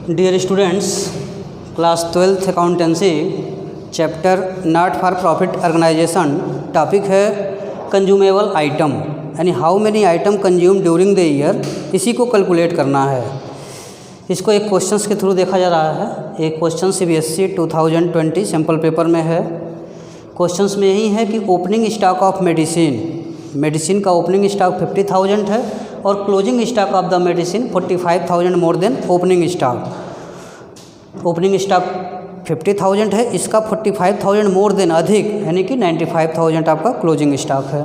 Dear students, class 12th accountancy chapter not for profit organisation topic है consumable item, यानी how many item consume during the year, इसी को calculate करना है। इसको एक क्वेश्चंस के थ्रू देखा जा रहा है। एक क्वेश्चन CBSE 2020 सैम्पल पेपर में है। क्वेश्चंस में यही है कि ओपनिंग स्टॉक ऑफ मेडिसिन का ओपनिंग स्टॉक 50,000 है और closing stock of the medicine 45,000 more than opening stock. Opening stock 50,000 है, इसका 45,000 मोर देन अधिक, यानी कि 95,000 आपका क्लोजिंग स्टॉक है।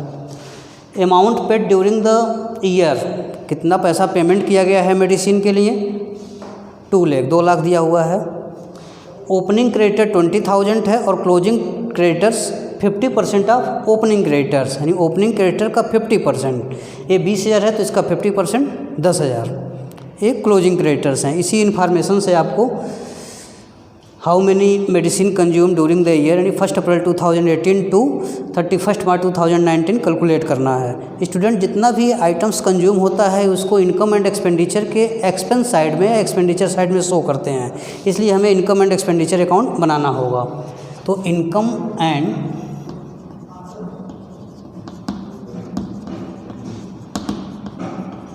Amount paid during the year, कितना पैसा पेमेंट किया गया है मेडिसिन के लिए? 2 लाख दिया हुआ है। ओपनिंग क्रेडिटर 20,000 है और closing creditors 50% of opening creditors, यानी ओपनिंग क्रेडिटर का 50%। ये 20,000 है तो इसका 50% 10,000 ये क्लोजिंग क्रेडिटर्स हैं। इसी इन्फॉर्मेशन से आपको how many medicine consume during the year, यानी 1 अप्रैल 2018 टू 31 मार्च 2019 कैलकुलेट करना है। स्टूडेंट, जितना भी आइटम्स कंज्यूम होता है उसको इनकम एंड एक्सपेंडिचर के एक्सपेंस साइड में, एक्सपेंडिचर साइड में शो करते हैं, इसलिए हमें इनकम एंड एक्सपेंडिचर अकाउंट बनाना होगा। तो income and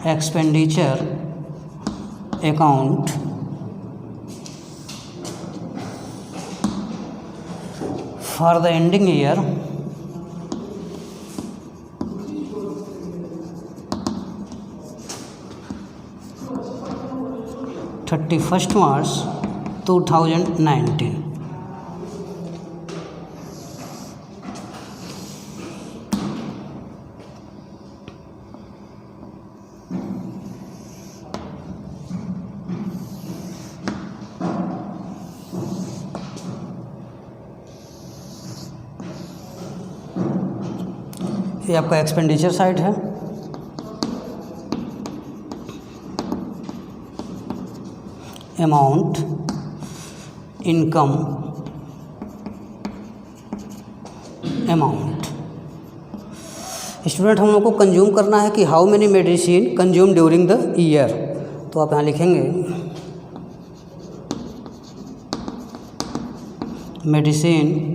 expenditure account for the ending year March 2019। ये आपका एक्सपेंडिचर साइड है। Amount, income, amount. स्टूडेंट, हम लोग को कंज्यूम करना है कि how many medicine consume during the year. तो आप यहाँ लिखेंगे medicine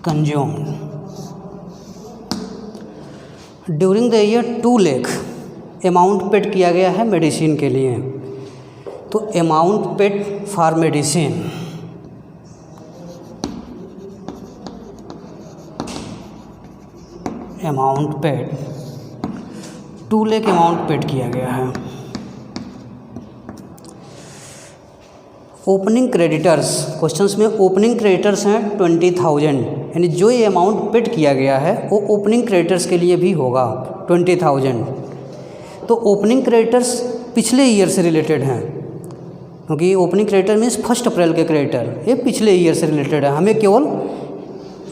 consumed during the year 2 lakh amount paid किया गया है मेडिसिन के लिए। तो amount paid for medicine, amount paid 2 lakh amount paid किया गया है। ओपनिंग क्रेडिटर्स, क्वेश्चंस में ओपनिंग क्रेडिटर्स हैं 20,000, यानी जो ये अमाउंट पेड किया गया है वो ओपनिंग क्रेडिटर्स के लिए भी होगा 20,000। तो ओपनिंग क्रेडिटर्स पिछले ईयर से रिलेटेड हैं, क्योंकि ओपनिंग क्रेडिटर मीन्स 1 अप्रैल के क्रेडिटर, ये पिछले ईयर से रिलेटेड है। हमें केवल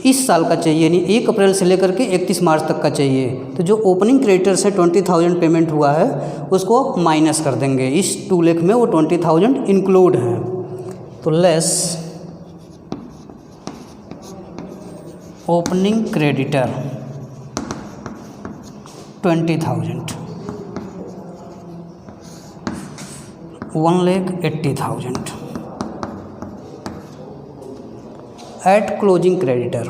इस साल का चाहिए, यानी 1 अप्रैल से लेकर के 31 मार्च तक का चाहिए। तो जो ओपनिंग क्रेडिटर्स है 20,000 पेमेंट हुआ है उसको माइनस कर देंगे। इस 2 लाख में वो 20,000 इंक्लूड हैं। तो less opening creditor 20,000, 1,80,000 at closing creditor.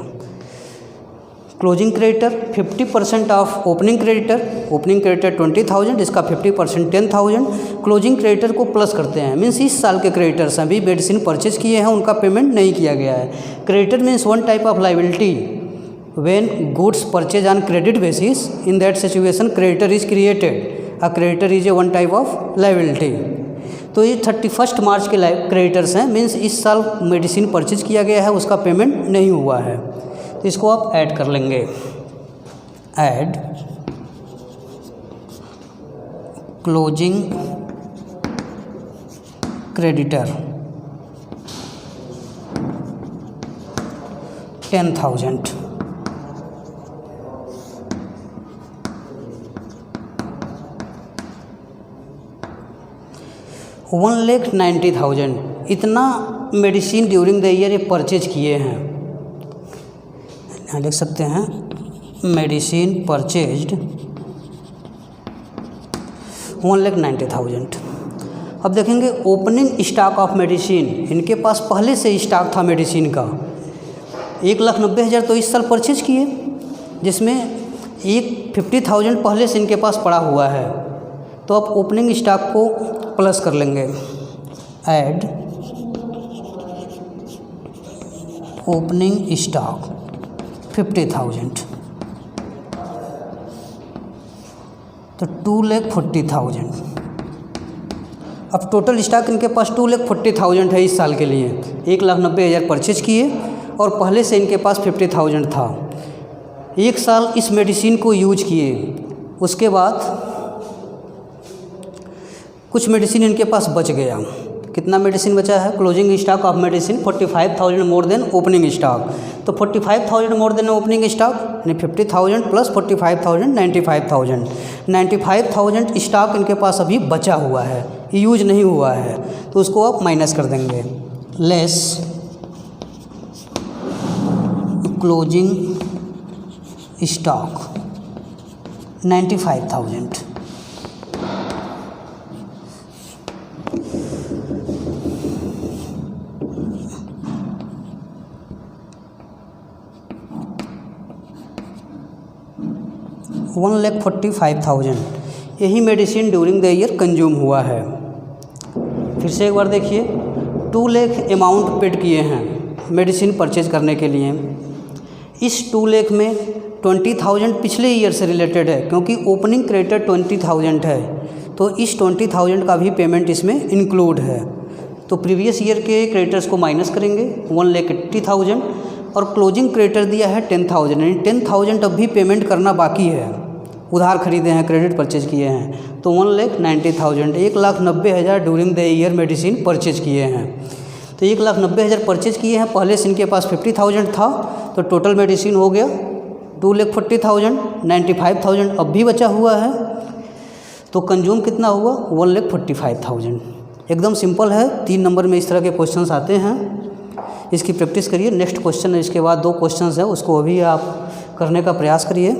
Closing creditor 50% of opening creditor, opening creditor 20,000, इसका 50% 10,000। क्लोजिंग क्रेडिटर को प्लस करते हैं, मीन्स इस साल के क्रेडिटर्स अभी मेडिसिन परचेज किए हैं उनका पेमेंट नहीं किया गया है। Creditor means one type of liability when goods purchase on credit basis, in that situation creditor is created. A creditor is a one type of liability. तो ये 31 मार्च के क्रेडिटर्स हैं, मीन्स इस साल मेडिसिन परचेज किया गया है उसका पेमेंट नहीं हुआ है। तो इसको आप ऐड कर लेंगे। ऐड क्लोजिंग क्रेडिटर 10,000, $1,90,000 इतना मेडिसिन ड्यूरिंग द ईयर ये परचेज किए हैं। यहाँ लिख सकते हैं मेडिसिन परचेज्ड 1,90,000। अब देखेंगे ओपनिंग स्टॉक ऑफ मेडिसिन, इनके पास पहले से स्टॉक था मेडिसिन का 1,90,000 तो इस साल परचेज किए, जिसमें 50,000 पहले से इनके पास पड़ा हुआ है। तो अब ओपनिंग स्टॉक को प्लस कर लेंगे, ऐड ओपनिंग स्टॉक 50,000 तो 2,40,000। अब टोटल स्टॉक इनके पास 2,40,000 है इस साल के लिए। 1,90,000 परचेज किए और पहले से इनके पास 50,000 था। एक साल इस मेडिसिन को यूज किए, उसके बाद कुछ मेडिसिन इनके पास बच गया। कितना मेडिसिन बचा है? Closing stock of medicine 45,000 more than opening stock. तो 45,000 मोर देन ओपनिंग स्टॉक यानी 50,000 प्लस 45,000 95,000। 95,000 स्टॉक इनके पास अभी बचा हुआ है, यूज नहीं हुआ है, तो उसको आप माइनस कर देंगे। Less closing stock 95,000। $1,45,000 यही medicine during the year consume हुआ है। फिर से एक बार देखिए, 2 लाख अमाउंट पेड किए हैं मेडिसिन परचेज करने के लिए। इस 2 लाख में 20,000 पिछले ईयर से रिलेटेड है, क्योंकि ओपनिंग क्रेडिटर 20,000 है, तो इस 20,000 का भी पेमेंट इसमें इंक्लूड है। तो प्रीवियस ईयर के क्रेडिटर्स को माइनस करेंगे 1,80,000 और क्लोजिंग क्रेडिटर दिया है 10,000, यानी 10,000 अब भी पेमेंट करना बाकी है। उधार खरीदे हैं, क्रेडिट परचेज किए हैं, तो 1,90,000 1,90,000 during the year medicine purchase किए हैं। तो 1,90,000 परचेज किए हैं, पहले से इनके पास 50,000 था, तो टोटल मेडिसिन हो गया 2,40,000। 95,000 अब भी बचा हुआ है, तो कंज्यूम कितना हुआ? 1,45,000। एकदम सिंपल है, 3 नंबर में इस तरह के क्वेश्चंस आते हैं। इसकी प्रैक्टिस करिए। नेक्स्ट क्वेश्चन है, इसके बाद 2 क्वेश्चंस है, उसको अभी आप करने का प्रयास करिए।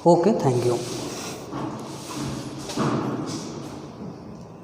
Okay, thank you.